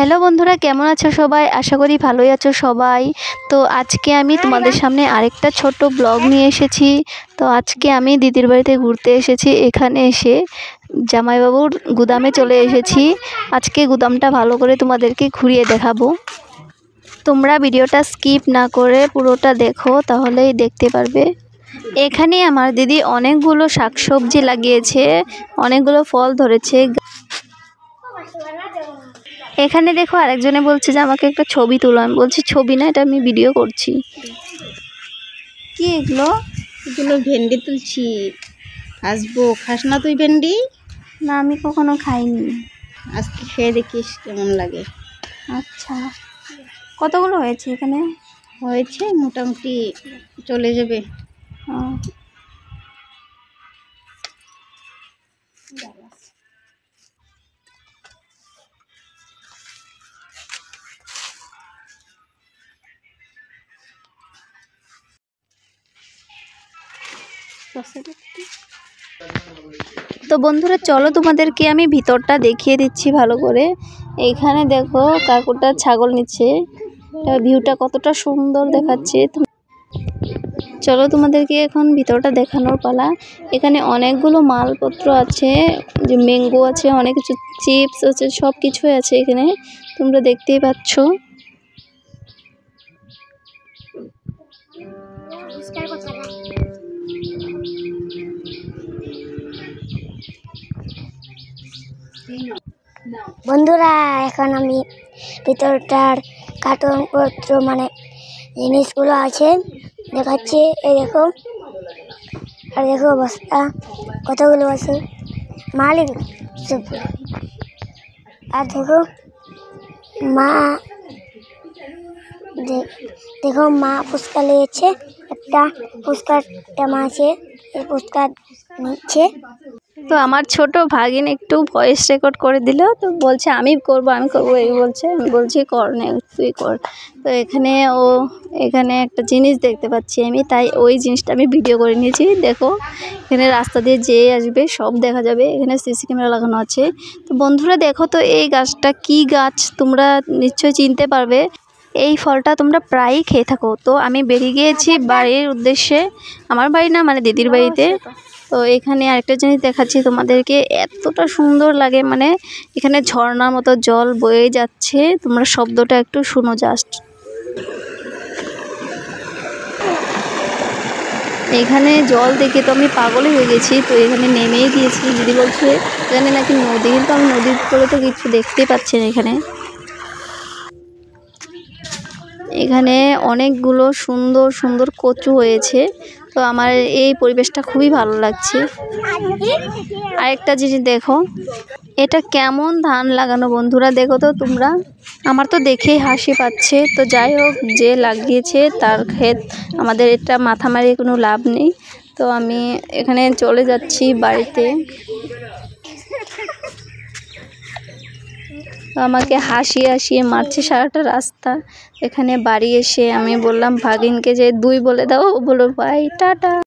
Hello বন্ধুরা, কেমন আছো সবাই? আশা করি ভালোই আছো সবাই। তো আজকে আমি তোমাদের সামনে আরেকটা ছোট ব্লগ নিয়ে এসেছি। তো আজকে আমি দিদির বাড়িতে ঘুরতে এসেছি। এখানে এসে জামাইবাবুর গুদামে চলে এসেছি। আজকে গুদামটা ভালো করে তোমাদেরকে ঘুরিয়ে দেখাবো। তোমরা ভিডিওটা স্কিপ না করে পুরোটা দেখো, তাহলেই দেখতে পারবে। এখানে আমার দিদি অনেকগুলো শাকসবজি লাগিয়েছে, অনেকগুলো ফল ধরেছে। এখানে দেখো আরেকজনে বলছে যে আমাকে একটা ছবি তুলো। আমি বলছি ছবি না, এটা আমি ভিডিও করছি। কি এগুলো? এগুলো ভেন্ডি তুলছি। আসবো, খাস না তুই ভেন্ডি? না, আমি কখনো খাইনি। আজকে খেয়ে দেখিস কেমন লাগে। আচ্ছা, কতগুলো হয়েছে এখানে? হয়েছে মোটামুটি, চলে যাবে। তো বন্ধুরা চলো তোমাদেরকে আমি ভিতরটা দেখিয়ে দিচ্ছি ভালো করে। এইখানে দেখো কাকুটা ছাগল নিচ্ছে, ভিউটা কতটা সুন্দর দেখাচ্ছে। চলো তোমাদেরকে এখন ভিতরটা দেখানোর পালা। এখানে অনেকগুলো মালপত্র আছে, যে ম্যাঙ্গো আছে, অনেক কিছু চিপস আছে, সব কিছুই আছে এখানে, তোমরা দেখতেই পাচ্ছ। বন্ধুরা এখন আমি ভিতরটার কার্টুনপত্র মানে জিনিসগুলো আছে দেখাচ্ছি। এই দেখো, আর দেখো বস্তা কতগুলো আছে, মালিক সব। আর দেখো মা, দেখো মা ফুচকা নিয়েছে, একটা ফুচকার টেমা আছে, এই ফুচকা নিচ্ছে। তো আমার ছোট ভাগিন একটু ভয়েস রেকর্ড করে দিল, তো বলছে আমি করব এই বলছে। আমি বলছি কর না, তুই কর। তো এখানে একটা জিনিস দেখতে পাচ্ছি আমি, তাই ওই জিনিসটা আমি ভিডিও করে নিয়েছি। দেখো এখানে রাস্তা দিয়ে যেয়ে আসবে সব দেখা যাবে। এখানে সিসি ক্যামেরা লাগানো আছে। তো বন্ধুরা দেখো তো এই গাছটা কি গাছ, তোমরা নিশ্চয়ই চিনতে পারবে। এই ফলটা তোমরা প্রায়ই খেয়ে থাকো। তো আমি বেরিয়ে গিয়েছি বাড়ির উদ্দেশ্যে, আমার বাড়ি না মানে দিদির বাড়িতে। তো এখানে আরেকটা জিনিস দেখাচ্ছি তোমাদেরকে, এতটা সুন্দর লাগে, মানে এখানে ঝর্ণার মতো জল বয়ে যাচ্ছে। তোমরা শব্দটা একটু শুনো জাস্ট। এখানে জল দেখে তো আমি পাগলই হয়ে গেছি। তো এখানে নেমেই গিয়েছি। দিদি বলছে এখানে নাকি নদী, কিন্তু আমি নদীর করে তো কিছু দেখতেই পাচ্ছি না। এখানে অনেকগুলো সুন্দর সুন্দর কচু হয়েছে। তো আমার এই পরিবেশটা খুবই ভালো লাগছে। আরেকটা জিনিস দেখো, এটা কেমন ধান লাগানো বন্ধুরা, দেখো তো তোমরা। আমার তো দেখেই হাসি পাচ্ছে। তো যাই হোক, যে লাগিয়েছে তার ক্ষেত, আমাদের এটা মাথা মারিয়ে কোনো লাভ নেই। তো আমি এখানে চলে যাচ্ছি বাড়িতে। আমাকে হাসিয়ে মারছে সারাটা রাস্তা। এখানে বাড়ি এসে আমি বললাম ভাগিনকে যে 2 বলে দাও, বলো ভাই টাটা।